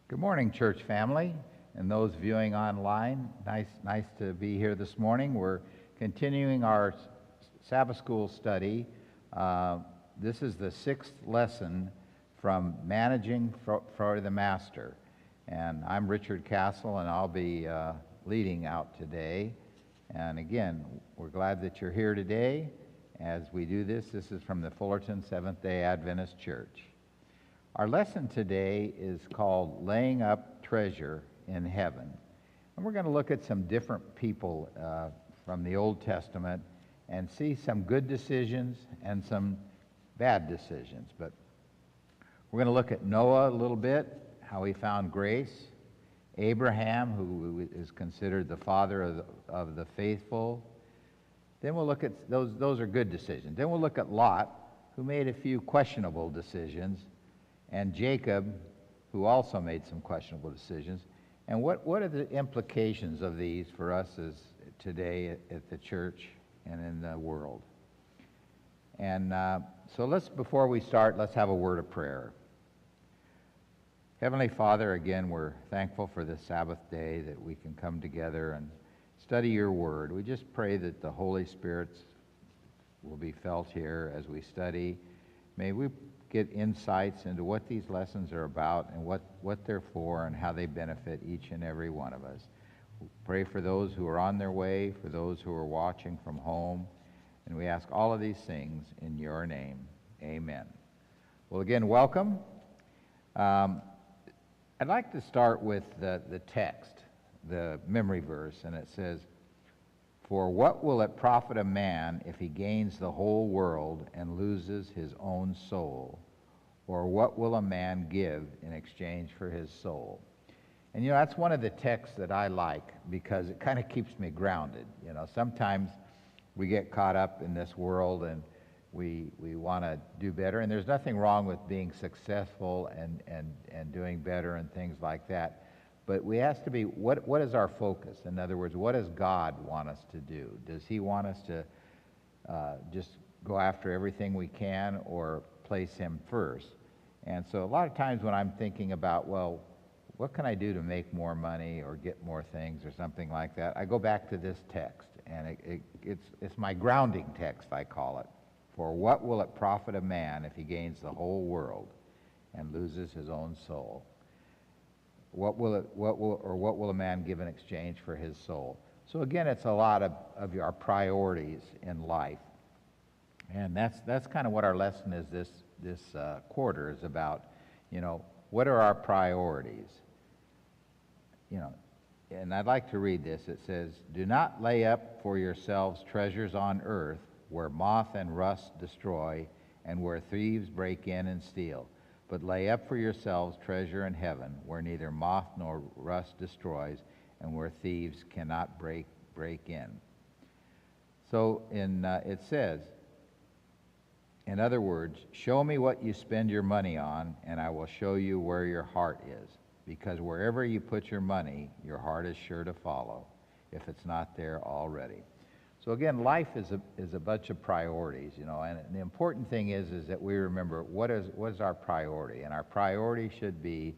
Good morning, church family, and those viewing online. Nice to be here this morning. We're continuing our Sabbath school study. This is the sixth lesson from Managing for the Master. And I'm Richard Cassel, and I'll be leading out today. And again, we're glad that you're here today. As we do this is from the Fullerton Seventh-day Adventist Church. Our lesson today is called Laying Up Treasure in Heaven. And we're going to look at some different people from the Old Testament and see some good decisions and some bad decisions. But we're going to look at Noah a little bit, how he found grace, Abraham, who is considered the father of the faithful. Then we'll look at, those are good decisions. Then we'll look at Lot, who made a few questionable decisions, and Jacob, who also made some questionable decisions. And what are the implications of these for us as today at the church and in the world? And so before we start, let's have a word of prayer. Heavenly Father, again, we're thankful for this Sabbath day that we can come together and study your word. We just pray that the Holy Spirit will be felt here as we study. May we get insights into what these lessons are about and what they're for and how they benefit each and every one of us. Pray for those who are on their way, for those who are watching from home, and we ask all of these things in your name. Amen. Well, again, welcome. I'd like to start with the text, the memory verse, and it says, "For what will it profit a man if he gains the whole world and loses his own soul? Or what will a man give in exchange for his soul?" And that's one of the texts that I like because it kind of keeps me grounded. Sometimes we get caught up in this world and we want to do better, and there's nothing wrong with being successful and doing better and things like that. But we have to be, what is our focus? In other words, what does God want us to do? Does he want us to just go after everything we can or place him first? And so a lot of times when I'm thinking about, well, what can I do to make more money or get more things or something like that, I go back to this text, and it's my grounding text, I call it. For what will it profit a man if he gains the whole world and loses his own soul? What will a man give in exchange for his soul? So again, it's a lot of our priorities in life, and that's kind of what our lesson is this quarter is about. What are our priorities? And I'd like to read this. It says, "Do not lay up for yourselves treasures on earth, where moth and rust destroy, and where thieves break in and steal. But lay up for yourselves treasure in heaven, where neither moth nor rust destroys, and where thieves cannot break in." So it says, in other words, show me what you spend your money on, and I will show you where your heart is. Because wherever you put your money, your heart is sure to follow, if it's not there already. So again, life is a bunch of priorities, and the important thing is that we remember what is our priority, and our priority should be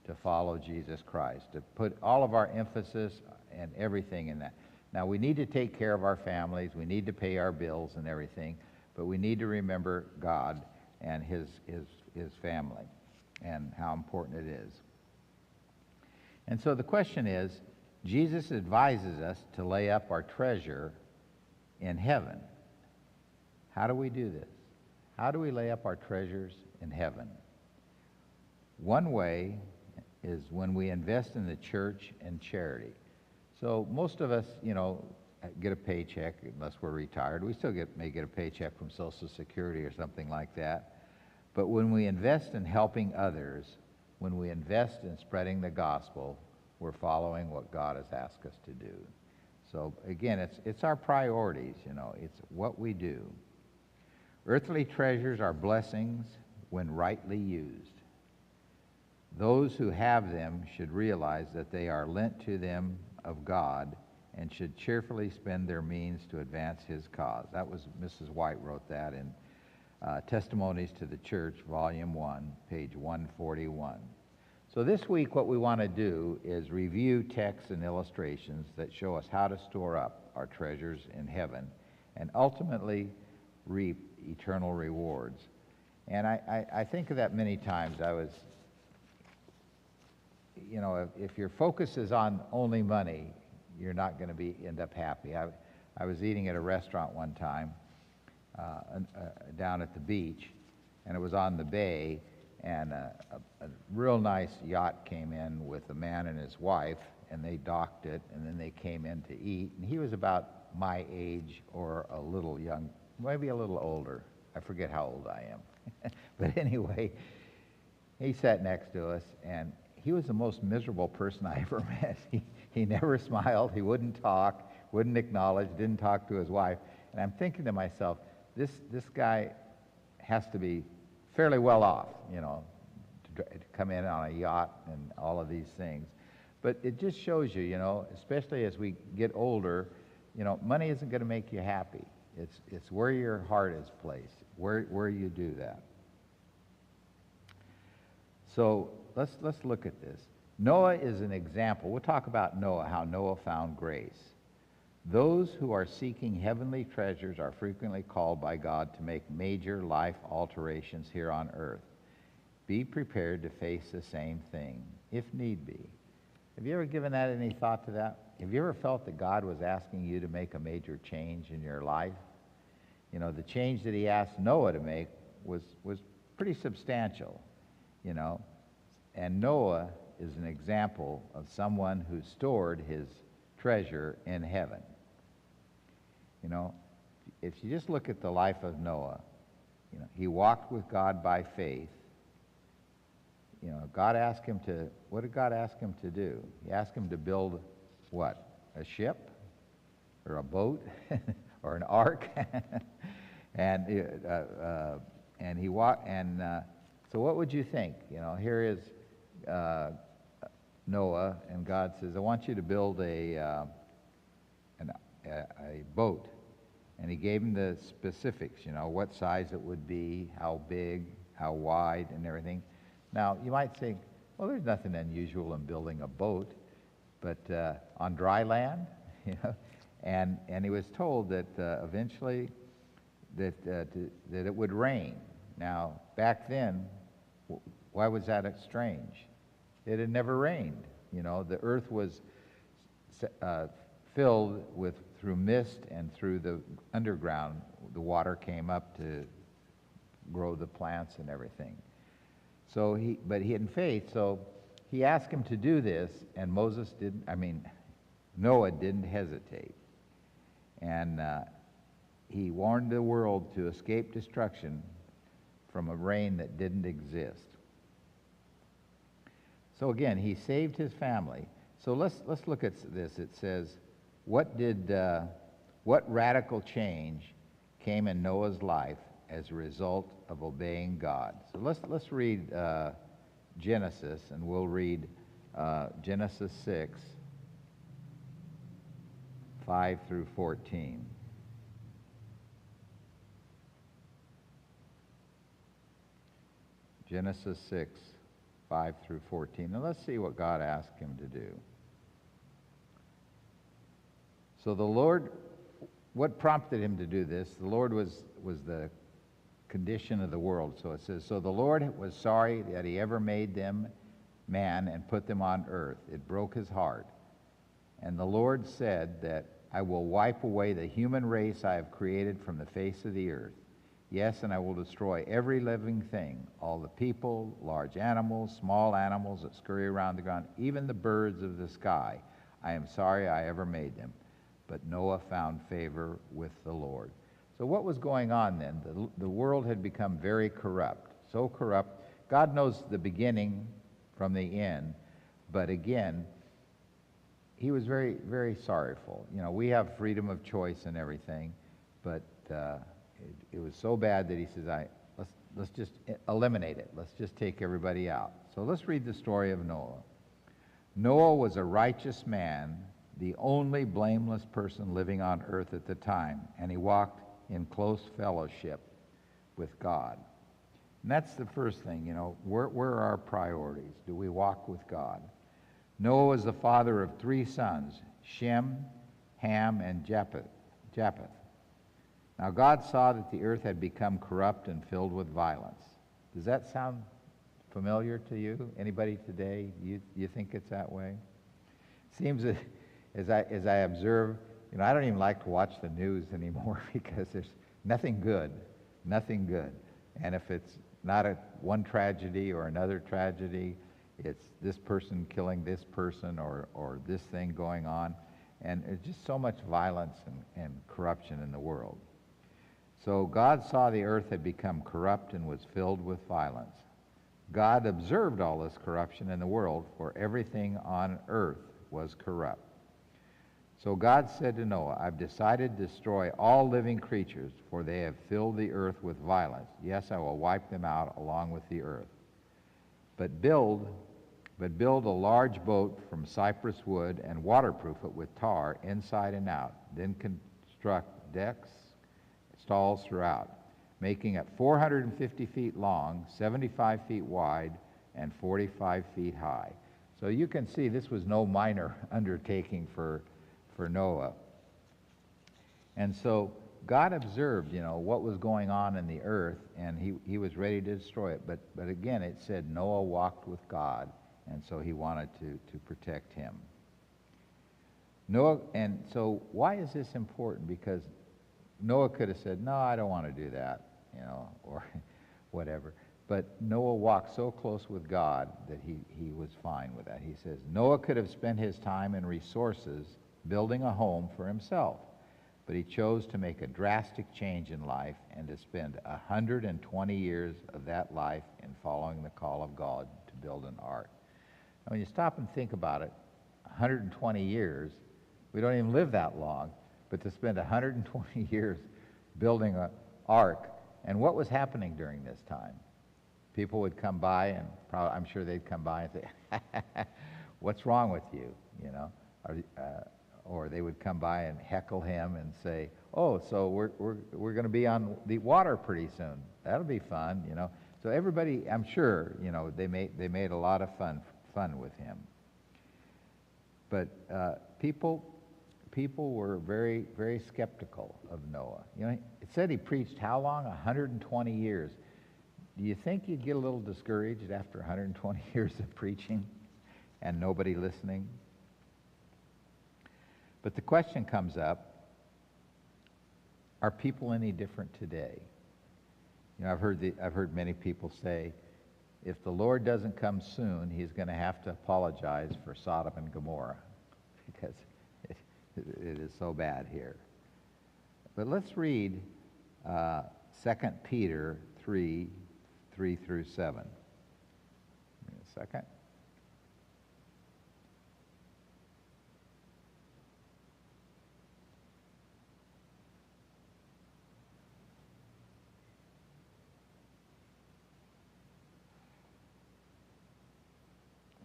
to follow Jesus Christ, to put all of our emphasis and everything in that. Now, we need to take care of our families, we need to pay our bills and everything, but we need to remember God and his family and how important it is. And so the question is, Jesus advises us to lay up our treasure in heaven. How do we do this? How do we lay up our treasures in heaven? One way is when we invest in the church and charity. So most of us, get a paycheck unless we're retired. We still may get a paycheck from Social Security or something like that. But when we invest in helping others, when we invest in spreading the gospel, we're following what God has asked us to do. So again, it's our priorities, it's what we do. Earthly treasures are blessings when rightly used. Those who have them should realize that they are lent to them of God and should cheerfully spend their means to advance his cause. That was, Mrs. White wrote that in Testimonies to the Church, Volume 1, page 141. So So this week what we want to do is review texts and illustrations that show us how to store up our treasures in heaven and ultimately reap eternal rewards. And I think of that many times. I was, you know, if your focus is on only money, you're not going to end up happy. I was eating at a restaurant one time down at the beach, and it was on the bay, and a real nice yacht came in with a man and his wife, and they docked it, and then they came in to eat, and he was about my age or a little young, maybe a little older. I forget how old I am. But anyway, he sat next to us, and he was the most miserable person I ever met. He never smiled, he wouldn't talk, wouldn't acknowledge, didn't talk to his wife, and I'm thinking to myself, this guy has to be fairly well off, you know, to come in on a yacht and all of these things. But it just shows you, you know, especially as we get older, you know, money isn't going to make you happy. It's where your heart is placed, where you do that. So let's look at this. Noah is an example. We'll talk about Noah, how Noah found grace. Those who are seeking heavenly treasures are frequently called by God to make major life alterations here on earth. Be prepared to face the same thing, if need be. Have you ever given that any thought to that? Have you ever felt that God was asking you to make a major change in your life? You know, the change that he asked Noah to make was pretty substantial, you know. And Noah is an example of someone who stored his treasure in heaven. You know, if you just look at the life of Noah, you know, he walked with God by faith. You know, God asked him to, what did God ask him to do? He asked him to build what? A ship? Or a boat? Or an ark? and he walked, and so what would you think? You know, here is Noah, and God says, I want you to build a boat. And he gave him the specifics, you know, what size it would be, how big, how wide, and everything. Now, you might think, well, there's nothing unusual in building a boat, but on dry land, you know, and he was told that eventually that it would rain. Now, back then, why was that strange? It had never rained. You know, the earth was filled with, through mist and through the underground, the water came up to grow the plants and everything. So but he had faith, so he asked him to do this, and Noah didn't hesitate. And he warned the world to escape destruction from a rain that didn't exist. So again, he saved his family. So let's look at this. It says, what radical change came in Noah's life as a result of obeying God? So let's read Genesis, and we'll read Genesis 6, 5 through 14. Genesis 6, 5 through 14. Now let's see what God asked him to do. So the Lord, what prompted him to do this? The Lord was the condition of the world. So it says, so the Lord was sorry that he ever made them man and put them on earth. It broke his heart. And the Lord said that I will wipe away the human race I have created from the face of the earth. Yes, and I will destroy every living thing, all the people, large animals, small animals that scurry around the ground, even the birds of the sky. I am sorry I ever made them. But Noah found favor with the Lord. So what was going on then? The world had become very corrupt, so corrupt. God knows the beginning from the end, but again, he was very, very sorrowful. You know, we have freedom of choice and everything, but it was so bad that he says, let's just eliminate it. Let's just take everybody out. So let's read the story of Noah. Noah was a righteous man, the only blameless person living on earth at the time, and he walked in close fellowship with God. And that's the first thing, where are our priorities? Do we walk with God? Noah was the father of 3 sons, Shem, Ham, and Japheth. Now God saw that the earth had become corrupt and filled with violence. Does that sound familiar to you? Anybody today? You think it's that way? Seems that as I observe, I don't even like to watch the news anymore because there's nothing good. And if it's not one tragedy or another tragedy, it's this person killing this person or this thing going on. And there's just so much violence and corruption in the world. So God saw the earth had become corrupt and was filled with violence. God observed all this corruption in the world, for everything on earth was corrupt. So God said to Noah, I've decided to destroy all living creatures, for they have filled the earth with violence. Yes, I will wipe them out along with the earth. But build a large boat from cypress wood and waterproof it with tar inside and out. Then construct decks, stalls throughout, making it 450 feet long, 75 feet wide, and 45 feet high. So you can see this was no minor undertaking for Noah. And so God observed, what was going on in the earth, and he was ready to destroy it. But again, it said Noah walked with God, and so he wanted to protect him. Noah, and so why is this important? Because Noah could have said, no, I don't want to do that, or whatever. But Noah walked so close with God that he was fine with that. He says, Noah could have spent his time and resources building a home for himself, but he chose to make a drastic change in life and to spend 120 years of that life in following the call of God to build an ark. Now, when you stop and think about it, 120 years, we don't even live that long, but to spend 120 years building an ark, and what was happening during this time? People would come by, and I'm sure they'd come by and say, what's wrong with you, or they would come by and heckle him and say, oh, so we're going to be on the water pretty soon. That'll be fun, So everybody, I'm sure, they made a lot of fun with him. But people were very, very skeptical of Noah. It said he preached how long? 120 years. Do you think you'd get a little discouraged after 120 years of preaching and nobody listening? But the question comes up, are people any different today? I've heard many people say, if the Lord doesn't come soon, he's going to have to apologize for Sodom and Gomorrah because it is so bad here. But let's read 2 Peter 3 through 7. Give me a second.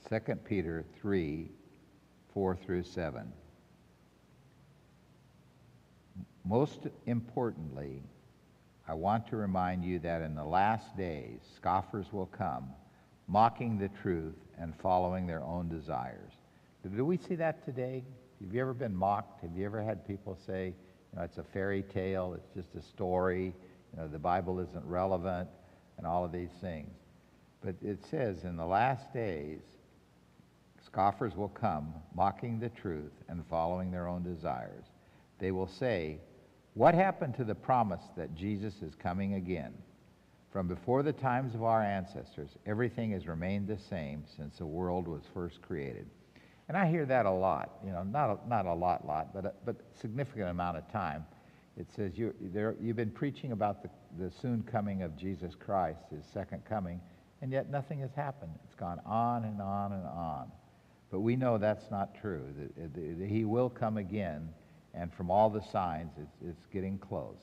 Second Peter 3, 4 through 7. Most importantly, I want to remind you that in the last days, scoffers will come, mocking the truth and following their own desires. Do we see that today? Have you ever been mocked? Have you ever had people say, it's a fairy tale, it's just a story, the Bible isn't relevant, and all of these things? But it says, in the last days, scoffers will come, mocking the truth and following their own desires. They will say, what happened to the promise that Jesus is coming again? From before the times of our ancestors, everything has remained the same since the world was first created. And I hear that a lot, not a lot, but a significant amount of time. It says you've been preaching about the soon coming of Jesus Christ, his second coming, and yet nothing has happened. It's gone on and on and on. But we know that's not true. That he will come again, and from all the signs, it's getting close.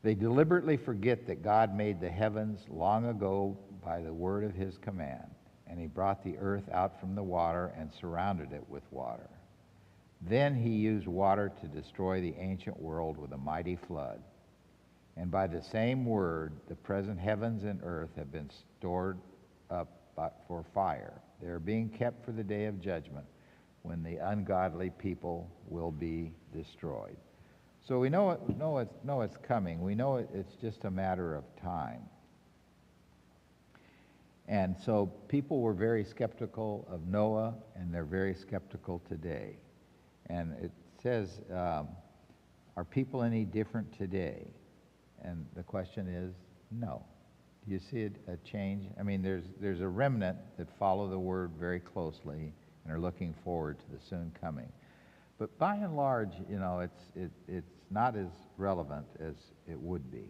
They deliberately forget that God made the heavens long ago by the word of his command, and he brought the earth out from the water and surrounded it with water. Then he used water to destroy the ancient world with a mighty flood. And by the same word, the present heavens and earth have been stored up for fire. They are being kept for the day of judgment, when the ungodly people will be destroyed. So we know it's coming. We know it's just a matter of time. And so people were very skeptical of Noah, and they're very skeptical today. And it says, are people any different today? And the question is, no. Do you see a change? I mean, there's a remnant that follow the word very closely and are looking forward to the soon coming. But by and large, you know, it's not as relevant as it would be.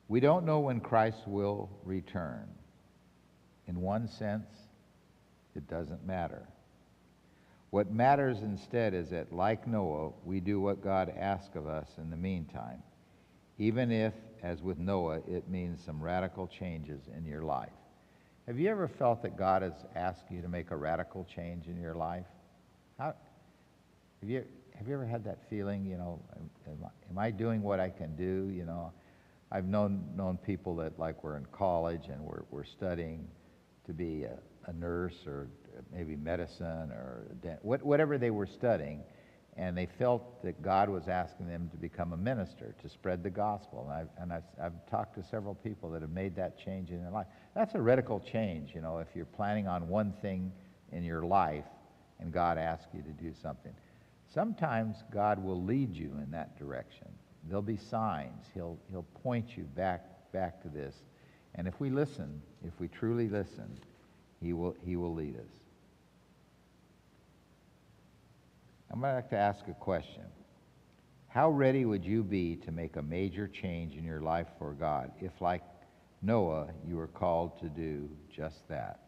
We don't know when Christ will return. In one sense, it doesn't matter. What matters instead is that, like Noah, we do what God asks of us in the meantime, even if, as with Noah, it means some radical changes in your life. Have you ever felt that God has asked you to make a radical change in your life? Have you ever had that feeling, you know, am I doing what I can do, you know? I've known people that, like, were in college and were studying to be a nurse or maybe medicine or whatever they were studying, and they felt that God was asking them to become a minister, to spread the gospel. And I've talked to several people that have made that change in their life. That's a radical change, you know, if you're planning on one thing in your life and God asks you to do something. Sometimes God will lead you in that direction. There'll be signs. He'll point you back to this. And if we listen, if we truly listen, he will lead us. I'm going to like to ask a question. How ready would you be to make a major change in your life for God if, like Noah, you were called to do just that?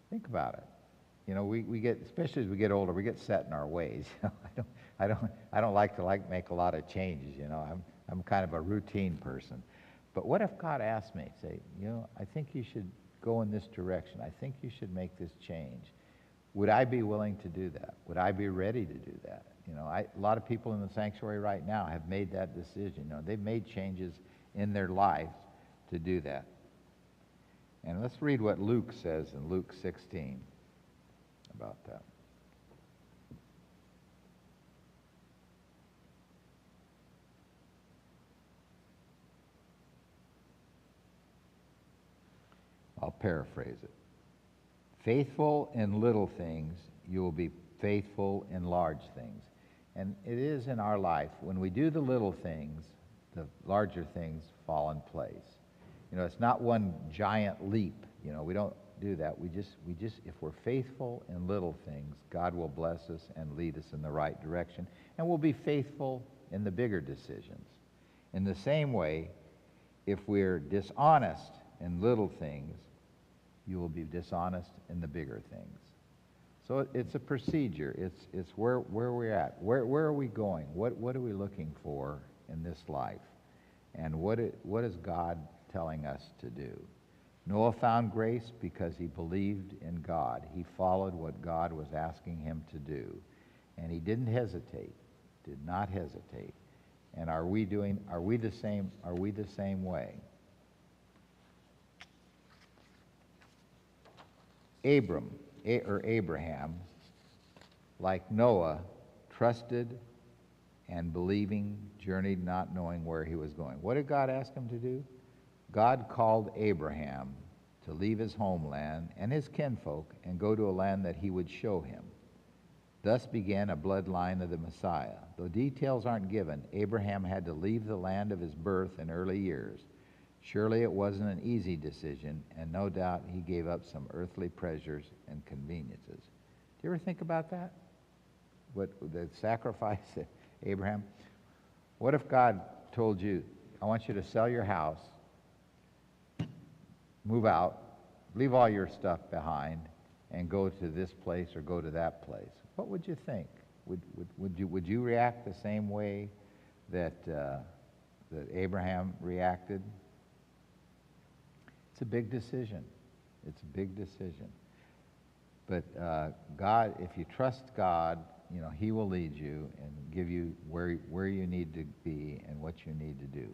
Think about it. You know, we get, especially as we get older, we get set in our ways. I don't like to make a lot of changes. You know, I'm kind of a routine person. But what if God asked me, say, you know, I think you should go in this direction. I think you should make this change. Would I be willing to do that? Would I be ready to do that? You know, a lot of people in the sanctuary right now have made that decision. You know, they've made changes in their lives to do that. And let's read what Luke says in Luke 16 about that. I'll paraphrase it. Faithful in little things, you will be faithful in large things. And it is in our life, when we do the little things, the larger things fall in place. You know, it's not one giant leap. You know, we don't do that. We just, if we're faithful in little things, God will bless us and lead us in the right direction. And we'll be faithful in the bigger decisions. In the same way, if we're dishonest in little things, you will be dishonest in the bigger things. So it's a procedure. It's where we're at. Where are we going? What are we looking for in this life? And what is God telling us to do? Noah found grace because he believed in God. He followed what God was asking him to do. And he didn't hesitate, did not hesitate. And are we the same way? Abraham, like Noah, trusted and believing, journeyed not knowing where he was going. What did God ask him to do? God called Abraham to leave his homeland and his kinfolk and go to a land that he would show him. Thus began a bloodline of the Messiah. Though details aren't given, Abraham had to leave the land of his birth in early years. Surely it wasn't an easy decision, and no doubt he gave up some earthly pleasures and conveniences. Do you ever think about that? What the sacrifice of Abraham? What if God told you, I want you to sell your house, move out, leave all your stuff behind, and go to this place or go to that place? What would you think? Would you react the same way that Abraham reacted? It's a big decision. It's a big decision. But God, if you trust God he will lead you and give you where you need to be and what you need to do.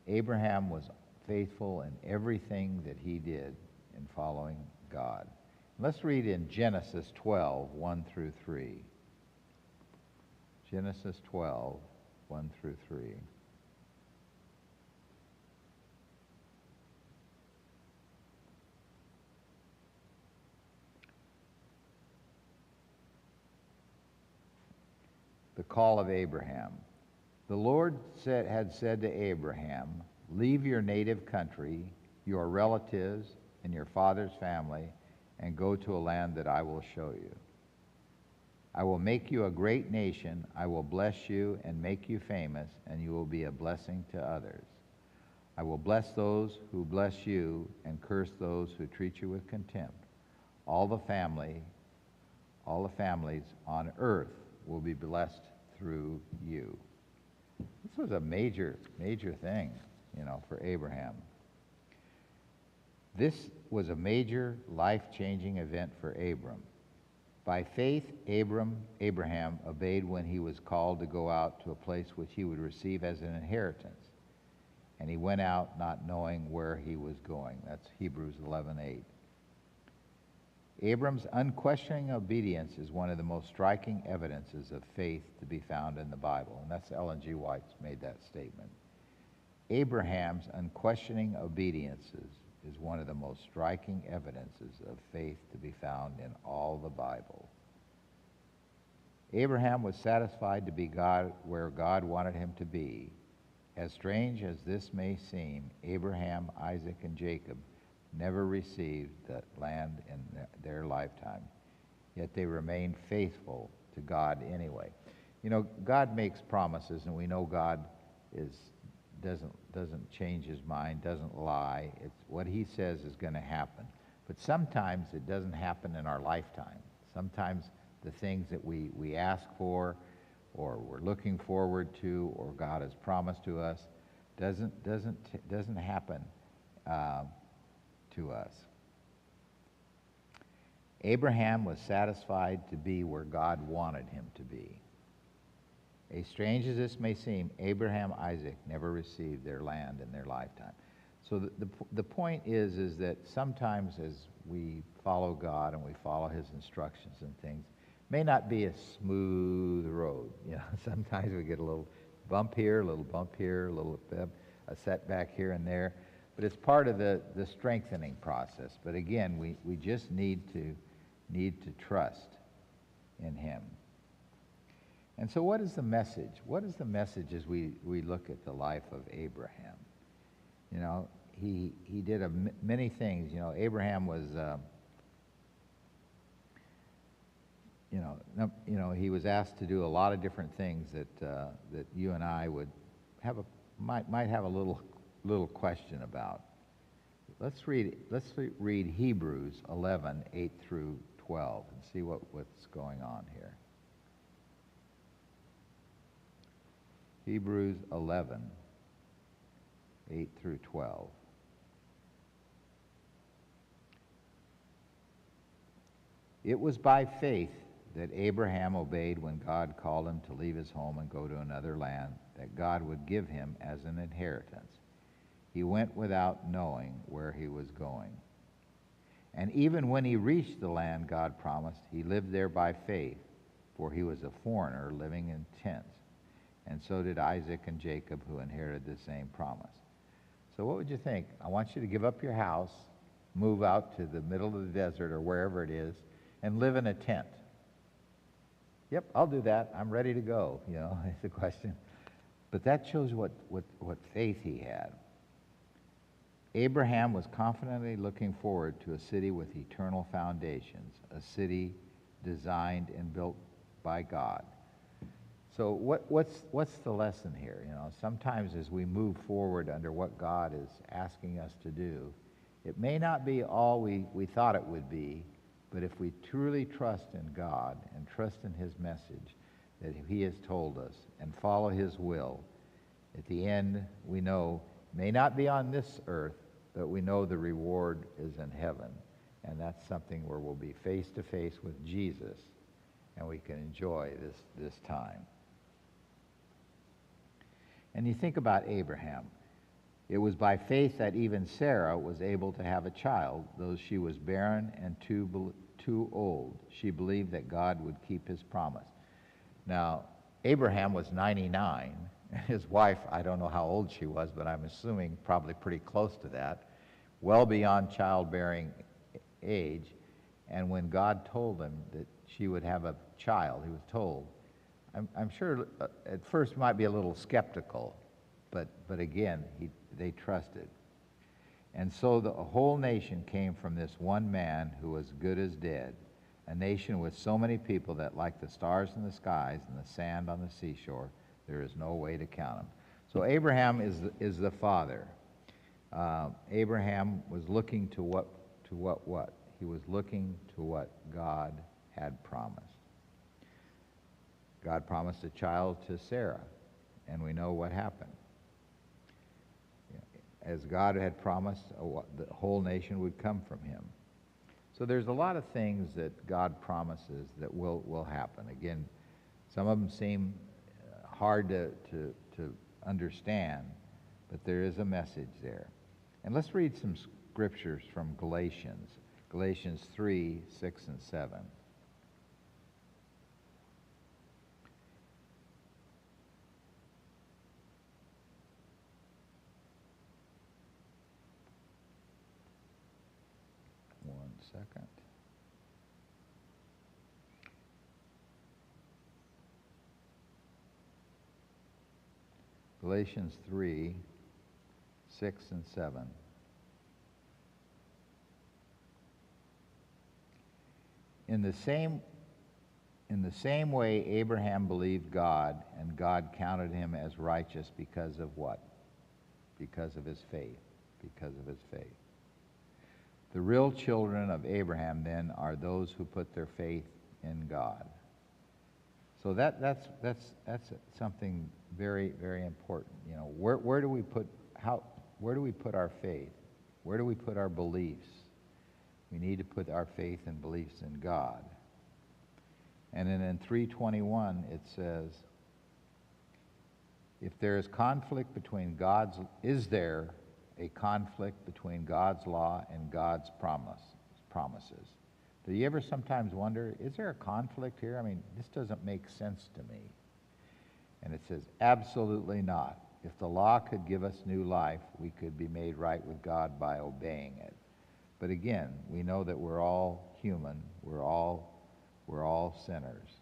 Abraham was faithful in everything that he did in following God. Let's read in Genesis 12, 1 through 3. Genesis 12, 1 through 3. The call of Abraham. The Lord had said to Abraham, "Leave your native country, your relatives, and your father's family, and go to a land that I will show you. I will make you a great nation. I will bless you and make you famous, and you will be a blessing to others. I will bless those who bless you and curse those who treat you with contempt. All the families on earth will be blessed through you." This was a major thing, for Abraham. This was a major life-changing event for Abram. By faith, Abraham obeyed when he was called to go out to a place which he would receive as an inheritance. And he went out not knowing where he was going. That's Hebrews 11:8. Abram's unquestioning obedience is one of the most striking evidences of faith to be found in the Bible. And that's Ellen G. White's made that statement. Abraham's unquestioning obedience is one of the most striking evidences of faith to be found in all the Bible. Abraham was satisfied to be God where God wanted him to be. As strange as this may seem, Abraham, Isaac, and Jacob never received that land in their lifetime, yet they remained faithful to God anyway. God makes promises, and we know God doesn't change his mind, doesn't lie. It's what he says is going to happen. But sometimes it doesn't happen in our lifetime. Sometimes the things that we ask for, or we're looking forward to, or God has promised to us, doesn't happen to us. Abraham was satisfied to be where God wanted him to be. As strange as this may seem, Abraham, Isaac never received their land in their lifetime. So the point is that sometimes as we follow God and we follow his instructions and things, may not be a smooth road. Sometimes we get a little bump here, a little bump here, a setback here and there. But it's part of the strengthening process. But again, we just need to trust in him. And so what is the message? What is the message as we look at the life of Abraham? He did many things. Abraham was, he was asked to do a lot of different things that you and I would might have a little question about. Let's read Hebrews 11, 8 through 12, and see what's going on here. Hebrews 11, 8 through 12. It was by faith that Abraham obeyed when God called him to leave his home and go to another land that God would give him as an inheritance. He went without knowing where he was going. And even when he reached the land God promised, he lived there by faith, for he was a foreigner living in tents. And so did Isaac and Jacob, who inherited the same promise. So what would you think? I want you to give up your house, move out to the middle of the desert or wherever it is, and live in a tent. Yep, I'll do that. I'm ready to go, is the question. But that shows what faith he had. Abraham was confidently looking forward to a city with eternal foundations, a city designed and built by God. So what's the lesson here? Sometimes as we move forward under what God is asking us to do, it may not be all we thought it would be, but if we truly trust in God and trust in his message that he has told us and follow his will, at the end we know may not be on this earth, but we know the reward is in heaven. And that's something where we'll be face to face with Jesus and we can enjoy this time. And you think about Abraham. It was by faith that even Sarah was able to have a child, though she was barren and too old. She believed that God would keep his promise. Now, Abraham was 99. His wife, I don't know how old she was, but I'm assuming probably pretty close to that, well beyond childbearing age. And when God told him that she would have a child, he was told, I'm sure at first might be a little skeptical, but again, they trusted. And so the whole nation came from this one man who was good as dead, a nation with so many people that like the stars in the skies and the sand on the seashore, there is no way to count them. So Abraham is the father. Abraham was looking to what? He was looking to what God had promised. God promised a child to Sarah, and we know what happened. As God had promised, the whole nation would come from him. So there's a lot of things that God promises that will happen. Again, some of them seem hard to understand, but there is a message there. And let's read some scriptures from Galatians 3, 6, and 7. One second. Galatians 3, 6, and 7. In the same way, Abraham believed God, and God counted him as righteous because of what? Because of his faith. Because of his faith. The real children of Abraham, then, are those who put their faith in God. So that's something very, very important. You know, where do we put our faith? Where do we put our beliefs? We need to put our faith and beliefs in God. And then in 3:21 it says, if there is conflict between is there a conflict between God's law and God's promises? Do you ever sometimes wonder, is there a conflict here? I mean, this doesn't make sense to me. And it says, absolutely not. If the law could give us new life, we could be made right with God by obeying it. But again, we know that we're all human. We're all sinners.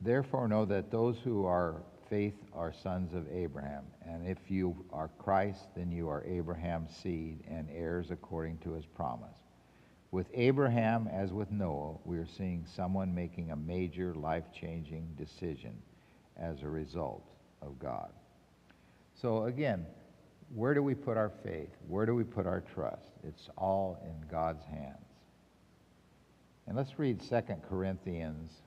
Therefore, know that those who are faith are sons of Abraham. And if you are Christ, then you are Abraham's seed and heirs according to his promise. With Abraham, as with Noah, we are seeing someone making a major life-changing decision as a result of God. So again, where do we put our faith? Where do we put our trust? It's all in God's hands. And let's read 2 Corinthians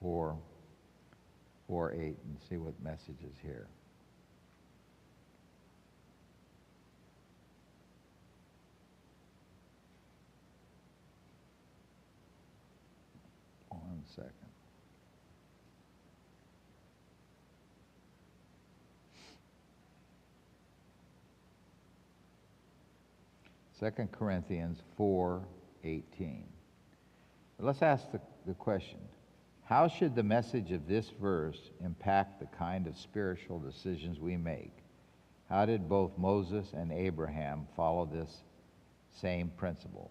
4:8 and see what message is here. One second. Second Corinthians 4:18. Let's ask the question, how should the message of this verse impact the kind of spiritual decisions we make? How did both Moses and Abraham follow this same principle?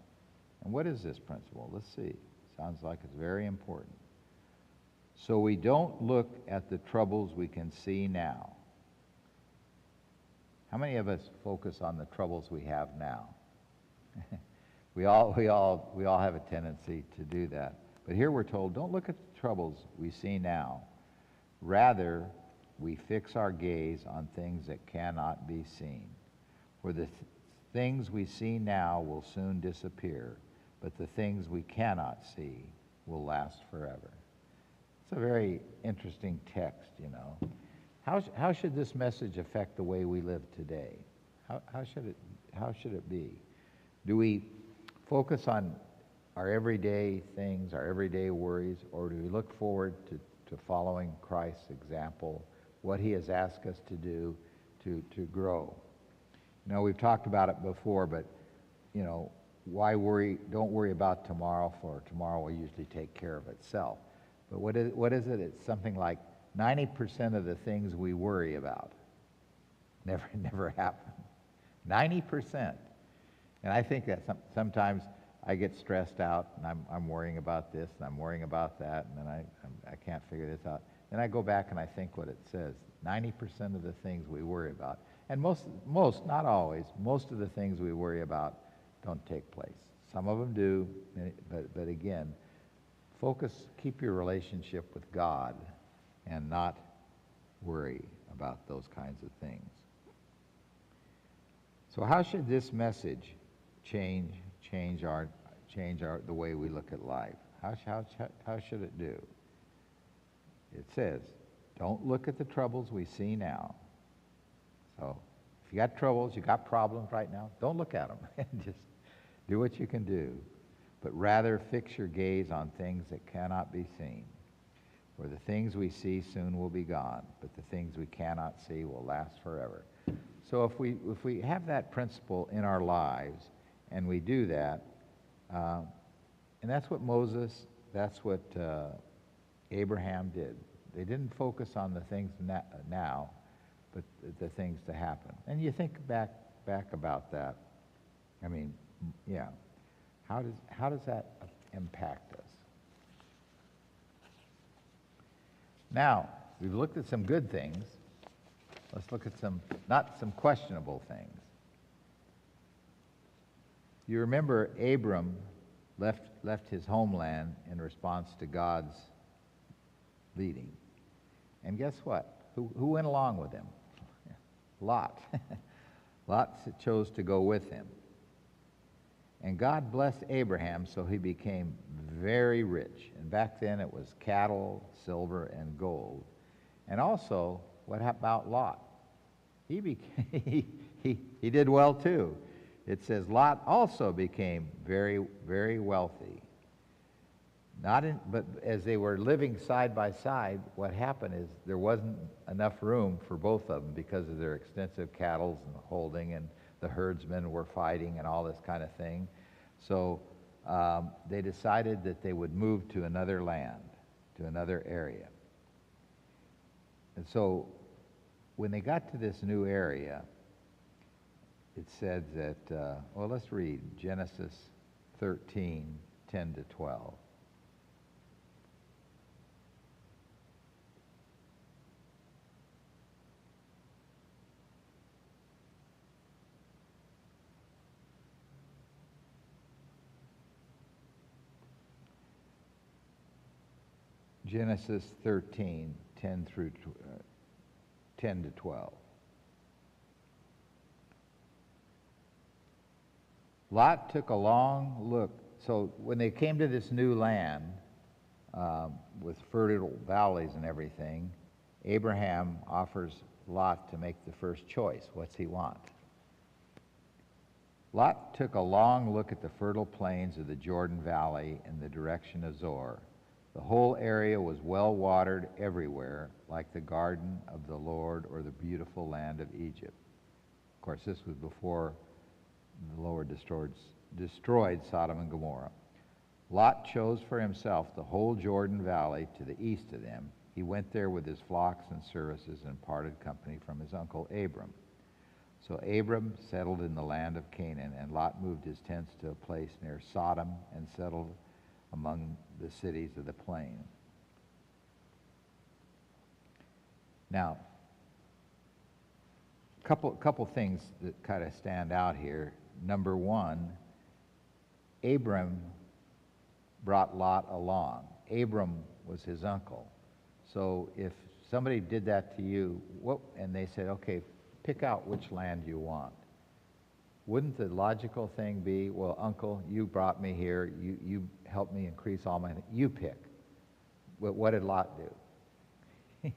And what is this principle? Let's see. Sounds like it's very important. So we don't look at the troubles we can see now. How many of us focus on the troubles we have now? We all have a tendency to do that. But here we're told, don't look at the troubles we see now. Rather, we fix our gaze on things that cannot be seen. For the things we see now will soon disappear, but the things we cannot see will last forever. It's a very interesting text, you know. How should this message affect the way we live today? How should it be? Do we focus on our everyday things, our everyday worries, or do we look forward to following Christ's example, what he has asked us to do to grow? You know, we've talked about it before, but, you know, why worry? Don't worry about tomorrow, for tomorrow will usually take care of itself. But what is it? It's something like 90% of the things we worry about never happen. 90%. And I think that sometimes I get stressed out, and I'm worrying about this, and I'm worrying about that, and then I can't figure this out. Then I go back and I think what it says. 90% of the things we worry about, and most, not always, most of the things we worry about don't take place. Some of them do, but again, keep your relationship with God and not worry about those kinds of things. So how should this message change the way we look at life? How should it do? It says, don't look at the troubles we see now. So if you got troubles, you got problems right now, don't look at them. Just do what you can do. But rather fix your gaze on things that cannot be seen. For the things we see soon will be gone, but the things we cannot see will last forever. So if we have that principle in our lives, and we do that, and that's what that's what Abraham did. They didn't focus on the things now, but the things to happen. And you think back about that. I mean, yeah. How does that impact us? Now, we've looked at some good things. Let's look at not some questionable things. You remember Abram left his homeland in response to God's leading. And guess what? Who went along with him? Lot. Lot chose to go with him. And God blessed Abraham, so he became very rich. And back then it was cattle, silver, and gold. And also, what about Lot? He did well too. It says Lot also became very, very wealthy. But as they were living side by side, what happened is there wasn't enough room for both of them because of their extensive cattle and holding, and the herdsmen were fighting and all this kind of thing. So they decided that they would move to another land, to another area. And so when they got to this new area, it said that, well, let's read Genesis 13, 10 to 12. Genesis 13, 10 to 12. Lot took a long look. So when they came to this new land with fertile valleys and everything, Abraham offers Lot to make the first choice. What's he want? Lot took a long look at the fertile plains of the Jordan Valley in the direction of Zoar. The whole area was well watered everywhere, like the garden of the Lord or the beautiful land of Egypt. Of course, this was before the Lord destroyed Sodom and Gomorrah. Lot chose for himself the whole Jordan Valley to the east of them. He went there with his flocks and services and parted company from his uncle Abram. So Abram settled in the land of Canaan, and Lot moved his tents to a place near Sodom and settled among the cities of the plain. Now, couple things that kind of stand out here. Number one, Abram brought Lot along. Abram was his uncle. So if somebody did that to you, and they said, okay, pick out which land you want, wouldn't the logical thing be, well, uncle, you brought me here, you helped me increase all my, you pick. What did Lot do?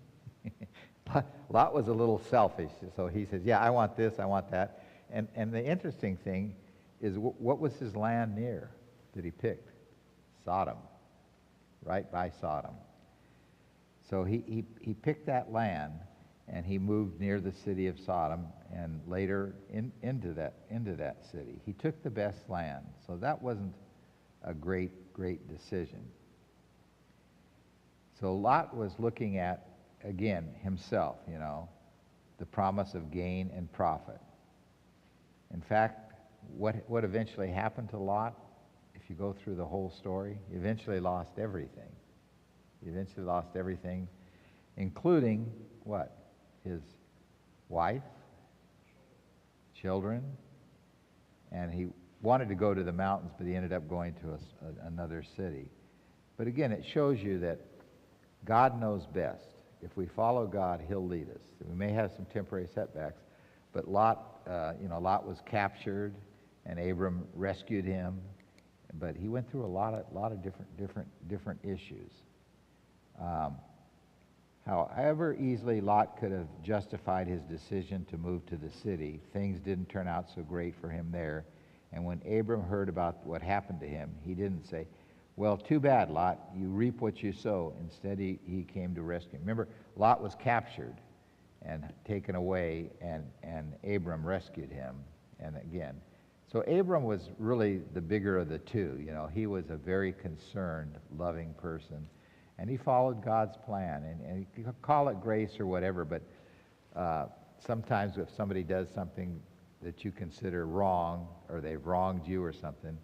Lot was a little selfish, so he says, yeah, I want this, I want that. And the interesting thing is, what was his land near that he picked? Sodom, right by Sodom. So he picked that land, and he moved near the city of Sodom, and later into that city. He took the best land, so that wasn't a great decision. So Lot was looking at, again, himself, the promise of gain and profit. In fact, what eventually happened to Lot, if you go through the whole story, he eventually lost everything. He eventually lost everything, including what? His wife, children, and he wanted to go to the mountains, but he ended up going to another city. But again, it shows you that God knows best. If we follow God, he'll lead us. We may have some temporary setbacks, but Lot was captured, and Abram rescued him, but he went through a lot of different issues. However easily Lot could have justified his decision to move to the city, things didn't turn out so great for him there. And when Abram heard about what happened to him, he didn't say, well, too bad, Lot, you reap what you sow. Instead, he came to rescue him. Remember, Lot was captured and taken away, and Abram rescued him. And again, so Abram was really the bigger of the two. He was a very concerned, loving person. And he followed God's plan. And you can call it grace or whatever, but sometimes if somebody does something that you consider wrong, or they've wronged you or something,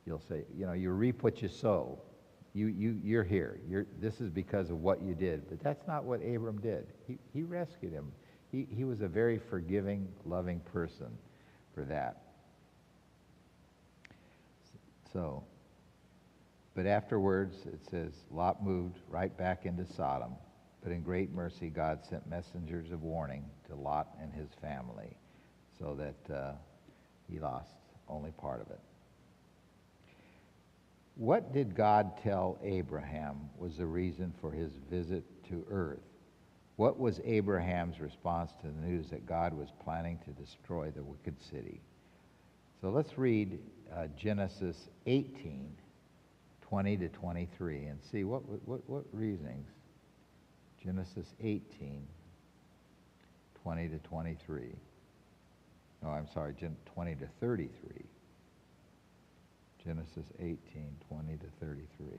you'll say, you reap what you sow. You're here. This is because of what you did. But that's not what Abram did. He rescued him. He was a very forgiving, loving person for that. So, but afterwards, it says, Lot moved right back into Sodom. But in great mercy, God sent messengers of warning to Lot and his family, so that he lost only part of it. What did God tell Abraham was the reason for his visit to earth? What was Abraham's response to the news that God was planning to destroy the wicked city? So let's read Genesis 18, 20 to 23, and see what reasonings. Genesis 18, 20 to 23. No, I'm sorry, 20 to 33. Genesis 18, 20 to 33.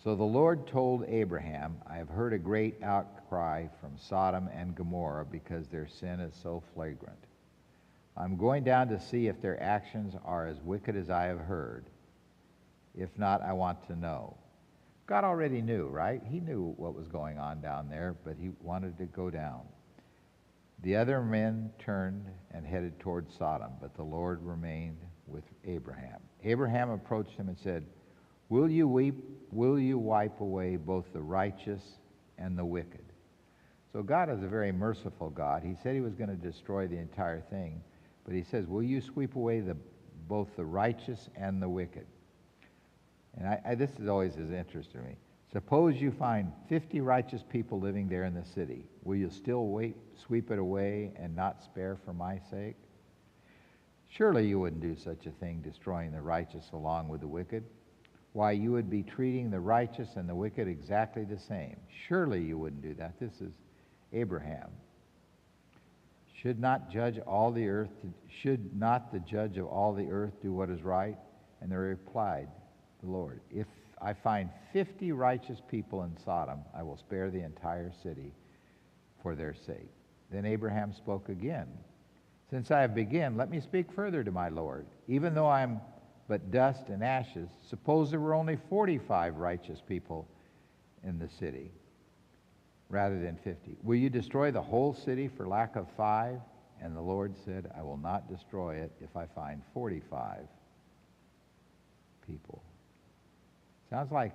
So the Lord told Abraham, I have heard a great outcry from Sodom and Gomorrah because their sin is so flagrant. I'm going down to see if their actions are as wicked as I have heard. If not, I want to know. God already knew, right? He knew what was going on down there, but he wanted to go down. The other men turned and headed toward Sodom, but the Lord remained with Abraham. Abraham approached him and said, Will you wipe away both the righteous and the wicked? So God is a very merciful God. He said he was going to destroy the entire thing, but he says, will you sweep away both the righteous and the wicked? And this is always as interesting to me. Suppose you find 50 righteous people living there in the city. Will you still sweep it away and not spare for my sake? Surely you wouldn't do such a thing, destroying the righteous along with the wicked. Why, you would be treating the righteous and the wicked exactly the same. Surely you wouldn't do that. This is Abraham. Should not the judge of all the earth do what is right? And they replied, the Lord, if I find 50 righteous people in Sodom, I will spare the entire city for their sake. Then Abraham spoke again. Since I have begun, let me speak further to my Lord. Even though I am but dust and ashes, suppose there were only 45 righteous people in the city rather than 50. Will you destroy the whole city for lack of 5? And the Lord said, I will not destroy it if I find 45 people. Sounds like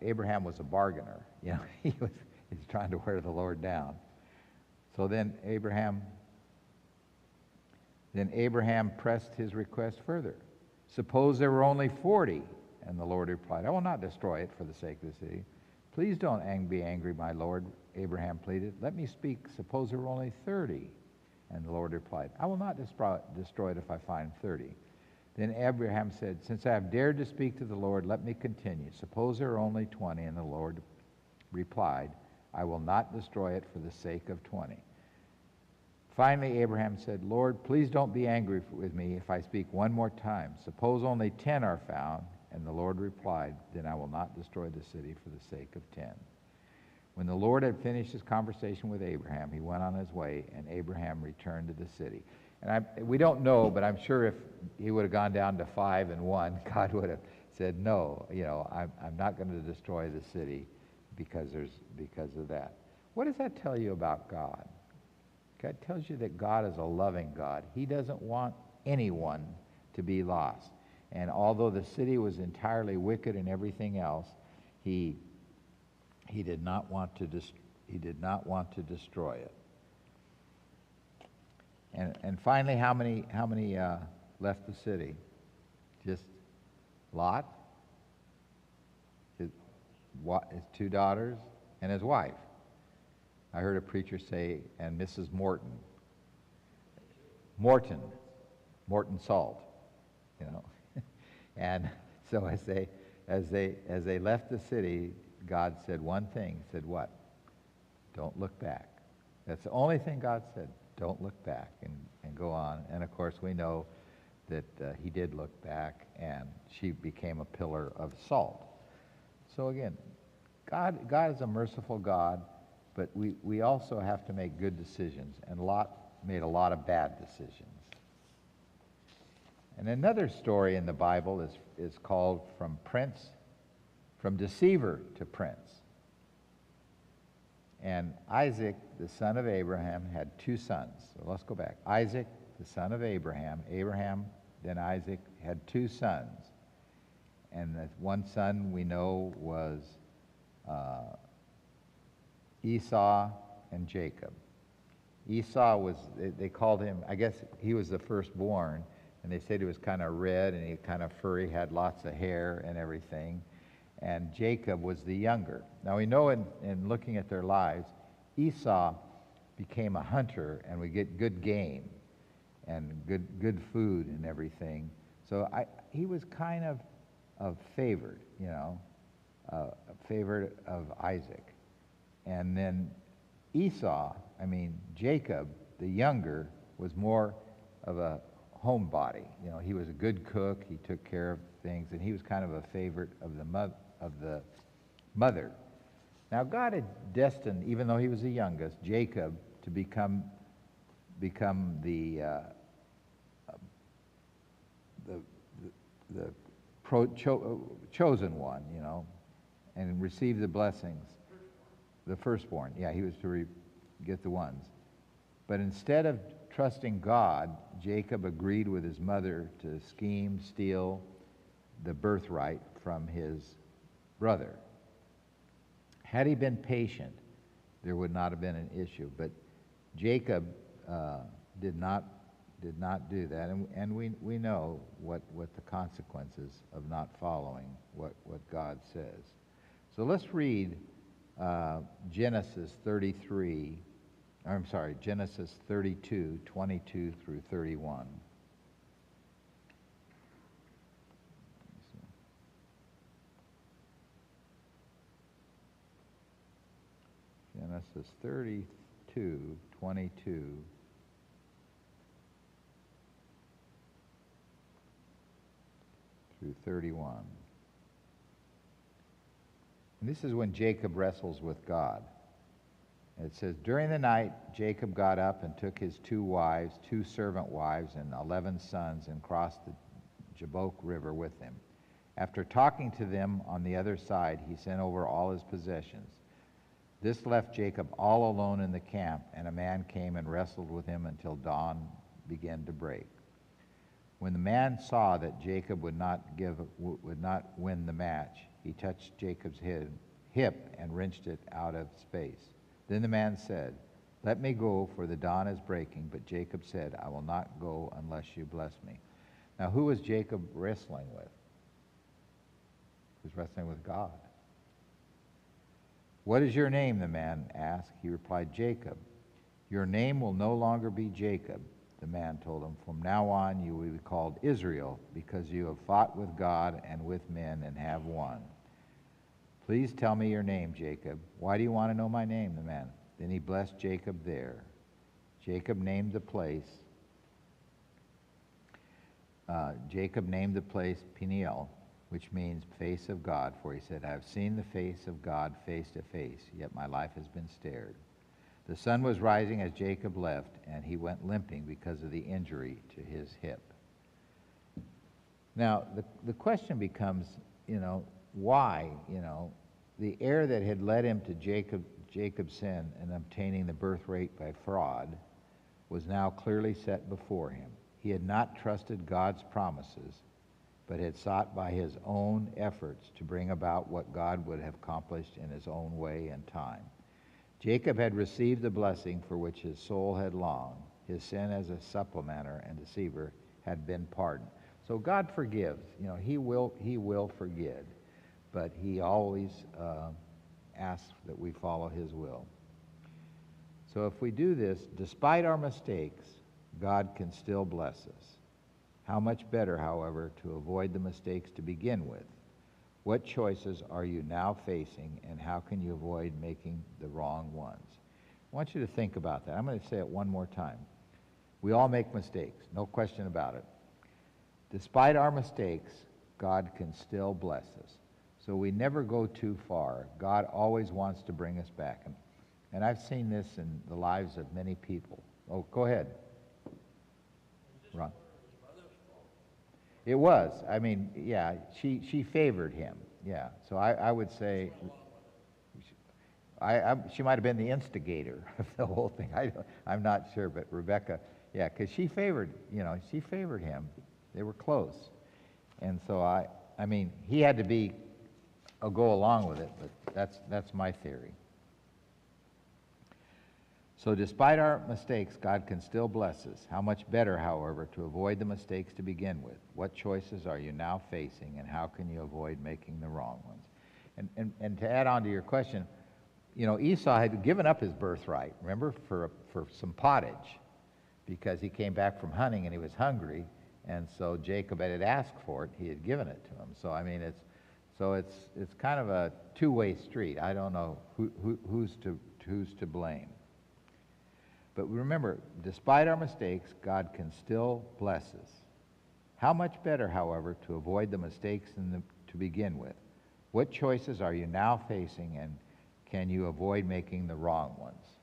Abraham was a bargainer. He's trying to wear the Lord down. So then Abraham pressed his request further. Suppose there were only 40. And the Lord replied, I will not destroy it for the sake of the city. Please don't be angry, my Lord, Abraham pleaded. Let me speak. Suppose there were only 30. And the Lord replied, I will not destroy it if I find 30. Then Abraham said, "Since I have dared to speak to the Lord, let me continue. Suppose there are only 20. And the Lord replied, "I will not destroy it for the sake of 20. Finally, Abraham said, "Lord, please don't be angry with me if I speak one more time. Suppose only 10 are found." And the Lord replied, "Then I will not destroy the city for the sake of 10. When the Lord had finished his conversation with Abraham, he went on his way, and Abraham returned to the city. And we don't know, but I'm sure if he would have gone down to 5 and 1, God would have said, "No, I'm not going to destroy the city because of that." What does that tell you about God? God tells you that God is a loving God. He doesn't want anyone to be lost. And although the city was entirely wicked and everything else, he did not want to destroy it. And finally, how many left the city? Just Lot, his 2 daughters, and his wife. I heard a preacher say, and Mrs. Morton Salt, And so as they left the city, God said one thing. He said, what? Don't look back. That's the only thing God said. Don't look back and go on. And of course we know that he did look back, and she became a pillar of salt. So again, God is a merciful God, but we also have to make good decisions, and Lot made a lot of bad decisions. And another story in the Bible is called From Deceiver to Prince. And Isaac, the son of Abraham, had 2 sons. So let's go back. Isaac, the son of Abraham. Abraham, then Isaac, had 2 sons. And the one son we know was Esau and Jacob. Esau was, they called him, I guess he was the firstborn, and they said he was kind of red and he kind of furry, had lots of hair and everything. And Jacob was the younger. Now we know in looking at their lives, Esau became a hunter, and we get good game and good food and everything. So he was kind of favored, favored of Isaac. And then Jacob, the younger, was more of a homebody. He was a good cook. He took care of things, and he was kind of a favorite of the mother. Now God had destined, even though he was the youngest, Jacob to become the chosen one, and receive the blessings. The firstborn. Yeah, he was to get the ones. But instead of trusting God, Jacob agreed with his mother to steal the birthright from his brother. Had he been patient, there would not have been an issue. But Jacob did not do that, and we know what the consequences of not following what God says. So let's read Genesis 32, 22 through 31. Genesis 32, 22 through 31. And this is when Jacob wrestles with God. It says, "During the night, Jacob got up and took his 2 wives, 2 servant wives, and 11 sons, and crossed the Jabbok River with them. After talking to them on the other side, he sent over all his possessions. This left Jacob all alone in the camp, and a man came and wrestled with him until dawn began to break. When the man saw that Jacob would not win the match, he touched Jacob's hip and wrenched it out of space. Then the man said, 'Let me go, for the dawn is breaking.' But Jacob said, 'I will not go unless you bless me.'" Now, who was Jacob wrestling with? He was wrestling with God. "What is your name?" the man asked. He replied, "Jacob." "Your name will no longer be Jacob. The man told him, "From now on you will be called Israel, because you have fought with God and with men and have won. Please tell me your name, Jacob." "Why do you want to know my name?" the man. Then he blessed Jacob there. Jacob named the place Peniel, which means face of God, for he said, "I have seen the face of God face to face, yet my life has been spared." The sun was rising as Jacob left, and he went limping because of the injury to his hip. Now, the question becomes, why, the heir that had led him to Jacob's sin and obtaining the birthright by fraud was now clearly set before him. He had not trusted God's promises, but had sought by his own efforts to bring about what God would have accomplished in his own way and time. Jacob had received the blessing for which his soul had longed. His sin as a supplementer and deceiver had been pardoned. So God forgives. He will forgive, but he always asks that we follow his will. So if we do this, despite our mistakes, God can still bless us. How much better, however, to avoid the mistakes to begin with? What choices are you now facing, and how can you avoid making the wrong ones? I want you to think about that. I'm going to say it one more time. We all make mistakes, no question about it. Despite our mistakes, God can still bless us. So we never go too far. God always wants to bring us back. And I've seen this in the lives of many people. Oh, go ahead, Ron. It was. I mean, yeah, she favored him. Yeah. So I would say she might have been the instigator of the whole thing. I'm not sure, but Rebecca, yeah, because she favored him. They were close. And so I mean, he had to go along with it, but that's my theory. So despite our mistakes, God can still bless us. How much better, however, to avoid the mistakes to begin with? What choices are you now facing, and how can you avoid making the wrong ones? And to add on to your question, Esau had given up his birthright, remember, for some pottage, because he came back from hunting and he was hungry, and so Jacob had asked for it. He had given it to him. So I mean, it's kind of a two-way street. I don't know who's to blame. But remember, despite our mistakes, God can still bless us. How much better, however, to avoid the mistakes to begin with? What choices are you now facing, and can you avoid making the wrong ones?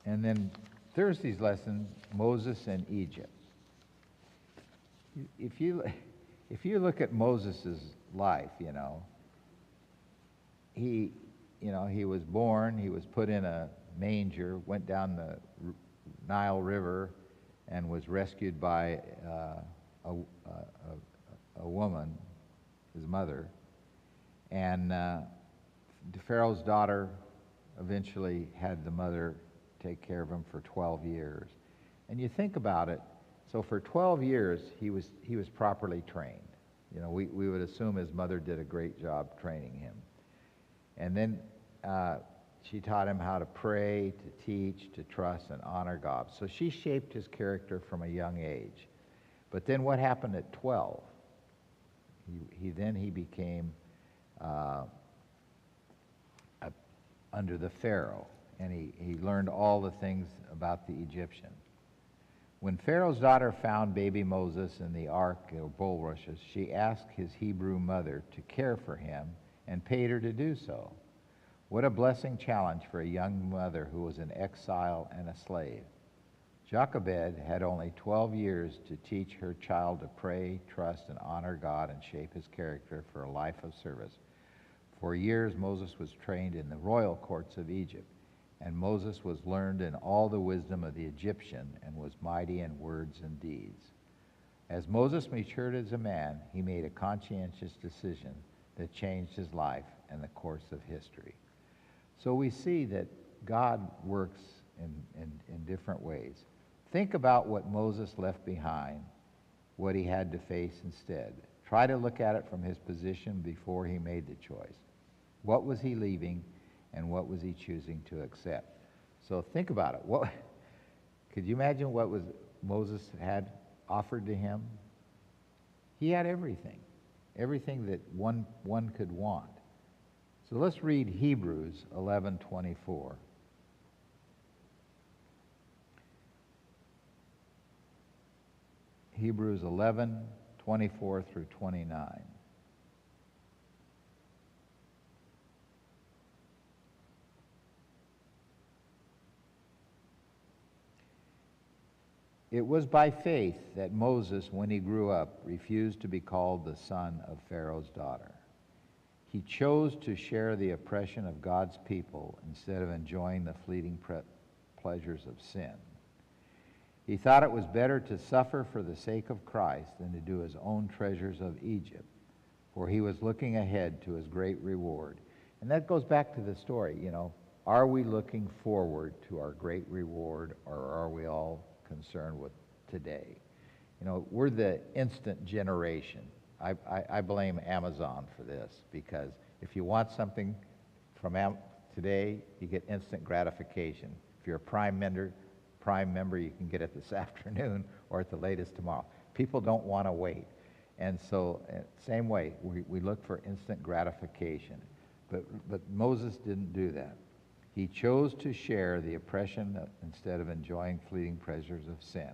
And then Thursday's lesson, Moses and Egypt. If you look at Moses' life, he was born, he was put in a manger, went down the Nile River, and was rescued by a woman, his mother. And Pharaoh's daughter eventually had the mother take care of him for 12 years. And you think about it, so for 12 years he was properly trained. We would assume his mother did a great job training him. And then she taught him how to pray, to teach, to trust, and honor God. So she shaped his character from a young age. But then what happened at 12? He became under the Pharaoh, and he learned all the things about the Egyptian. When Pharaoh's daughter found baby Moses in the ark or bulrushes, she asked his Hebrew mother to care for him and paid her to do so. What a blessing challenge for a young mother who was in exile and a slave. Jochebed had only 12 years to teach her child to pray, trust, and honor God and shape his character for a life of service. For years, Moses was trained in the royal courts of Egypt, and Moses was learned in all the wisdom of the Egyptian and was mighty in words and deeds. As Moses matured as a man, he made a conscientious decision that changed his life and the course of history. So we see that God works in different ways. Think about what Moses left behind, what he had to face instead. Try to look at it from his position before he made the choice. What was he leaving, and what was he choosing to accept? So think about it. Could you imagine what Moses had offered to him? He had everything that one could want. So let's read Hebrews 11:24. Hebrews 11:24 through 29. It was by faith that Moses, when he grew up, refused to be called the son of Pharaoh's daughter. He chose to share the oppression of God's people instead of enjoying the fleeting pleasures of sin. He thought it was better to suffer for the sake of Christ than to do his own treasures of Egypt, for he was looking ahead to his great reward. And that goes back to the story, are we looking forward to our great reward, or are we all concerned with today? We're the instant generation. I blame Amazon for this, because if you want something from today, you get instant gratification. If you're a Prime member, you can get it this afternoon or at the latest tomorrow. People don't want to wait. And so, same way, we look for instant gratification. But Moses didn't do that. He chose to share the oppression instead of enjoying fleeting pleasures of sin.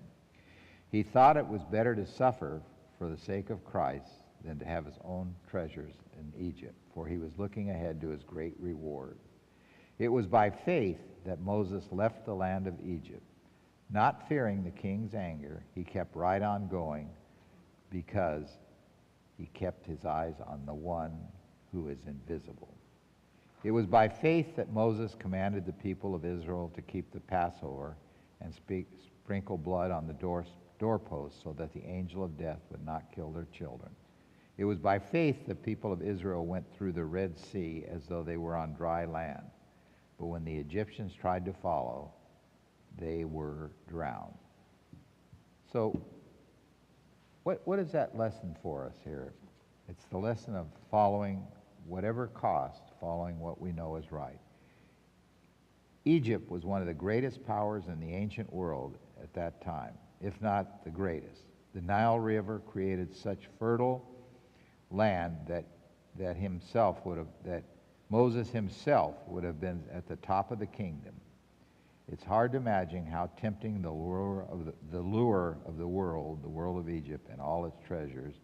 He thought it was better to suffer for the sake of Christ than to have his own treasures in Egypt, for he was looking ahead to his great reward. It was by faith that Moses left the land of Egypt. Not fearing the king's anger, he kept right on going because he kept his eyes on the one who is invisible. It was by faith that Moses commanded the people of Israel to keep the Passover and sprinkle blood on the doorposts so that the angel of death would not kill their children. It was by faith the people of Israel went through the Red Sea as though they were on dry land. But when the Egyptians tried to follow, they were drowned. So, what is that lesson for us here? It's the lesson of following, whatever cost, following what we know is right. Egypt was one of the greatest powers in the ancient world at that time, if not the greatest. The Nile River created such fertile land that Moses himself would have been at the top of the kingdom. It's hard to imagine how tempting the lure of the world of Egypt and all its treasures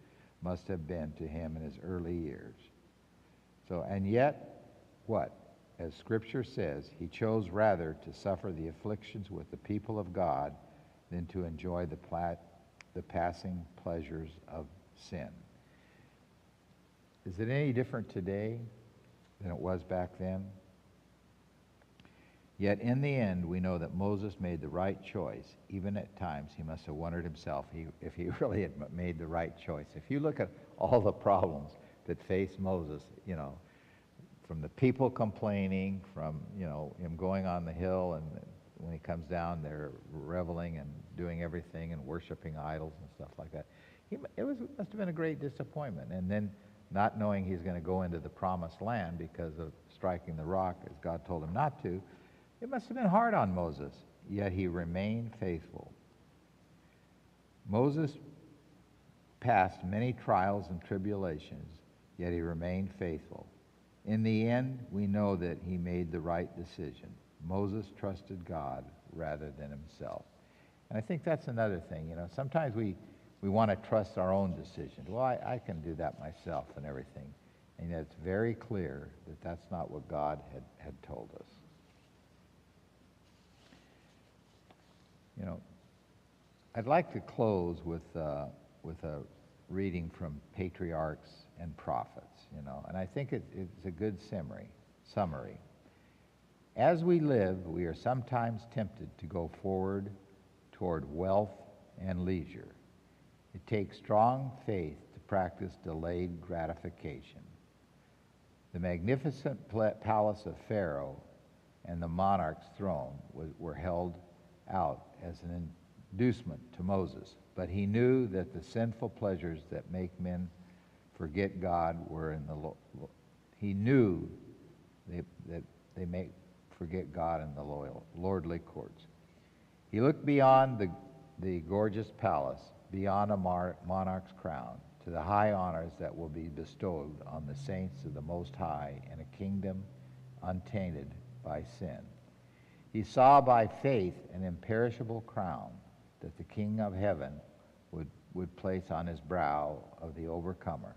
must have been to him in his early years. So, and yet, what? As Scripture says, he chose rather to suffer the afflictions with the people of God than to enjoy the passing pleasures of sin. Is it any different today than it was back then? Yet in the end, we know that Moses made the right choice. Even at times, he must have wondered himself if he really had made the right choice. If you look at all the problems that faced Moses, from the people complaining, from, him going on the hill, and when he comes down, they're reveling and doing everything and worshiping idols and stuff like that. Must have been a great disappointment. And then not knowing he's going to go into the promised land because of striking the rock, as God told him not to, it must have been hard on Moses, yet he remained faithful. Moses passed many trials and tribulations, yet he remained faithful. In the end, we know that he made the right decision. Moses trusted God rather than himself. And I think that's another thing. Sometimes we want to trust our own decisions. Well, I can do that myself and everything. And it's very clear that that's not what God had told us. I'd like to close with a reading from Patriarchs and Prophets, and I think it's a good summary. As we live, we are sometimes tempted to go forward toward wealth and leisure. It takes strong faith to practice delayed gratification. The magnificent palace of Pharaoh and the monarch's throne were held out as an inducement to Moses, but he knew that the sinful pleasures that make men forget God were in the he knew that they may forget God in the lordly courts. He looked beyond the gorgeous palace, beyond a monarch's crown, to the high honors that will be bestowed on the saints of the Most High in a kingdom untainted by sin. He saw by faith an imperishable crown that the King of heaven would place on his brow of the overcomer.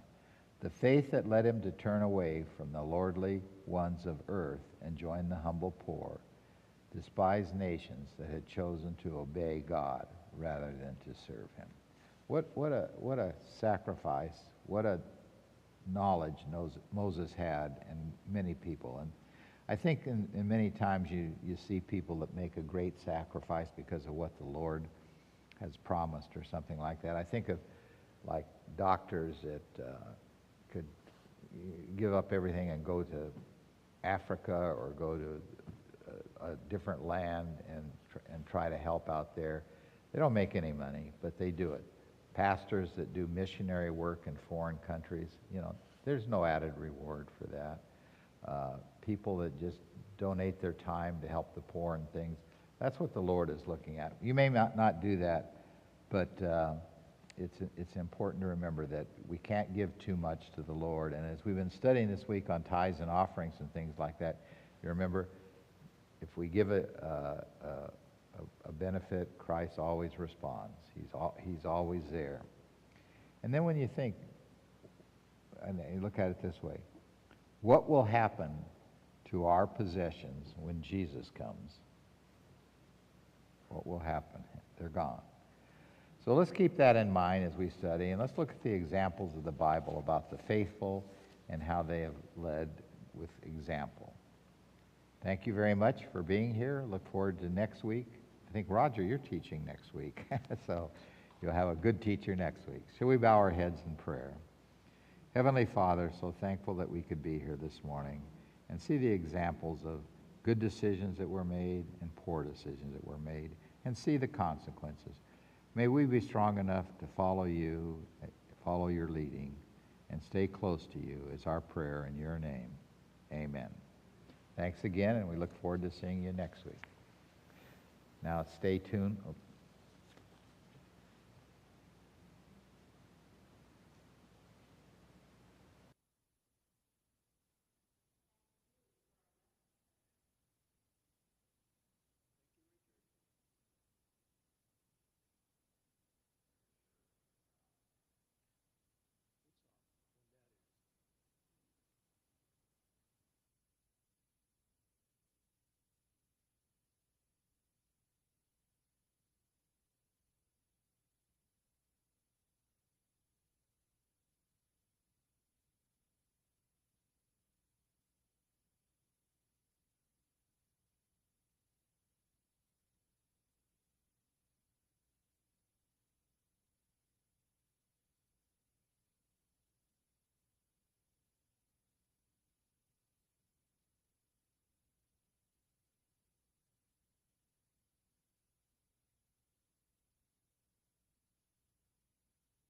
The faith that led him to turn away from the lordly ones of earth and join the humble poor, despised nations that had chosen to obey God rather than to serve him. What a sacrifice, what a knowledge Moses had, and many people. And I think in many times you see people that make a great sacrifice because of what the Lord has promised or something like that. I think of like doctors that could give up everything and go to Africa or go to a different land and try to help out there. They don't make any money, but they do it. Pastors that do missionary work in foreign countries, there's no added reward for that. People that just donate their time to help the poor and things, that's what the Lord is looking at. You may not do that, but it's important to remember that we can't give too much to the Lord. And as we've been studying this week on tithes and offerings and things like that, you remember, if we give a benefit, Christ always responds. He's always there. And then when you think, and you look at it this way, what will happen to our possessions when Jesus comes? What will happen? They're gone. So let's keep that in mind as we study, and let's look at the examples of the Bible about the faithful and how they have led with example. Thank you very much for being here. Look forward to next week. I think, Roger, you're teaching next week, so you'll have a good teacher next week. Shall we bow our heads in prayer? Heavenly Father, so thankful that we could be here this morning and see the examples of good decisions that were made and poor decisions that were made, and see the consequences. May we be strong enough to follow you, follow your leading, and stay close to you is our prayer in your name. Amen. Thanks again, and we look forward to seeing you next week. Now stay tuned.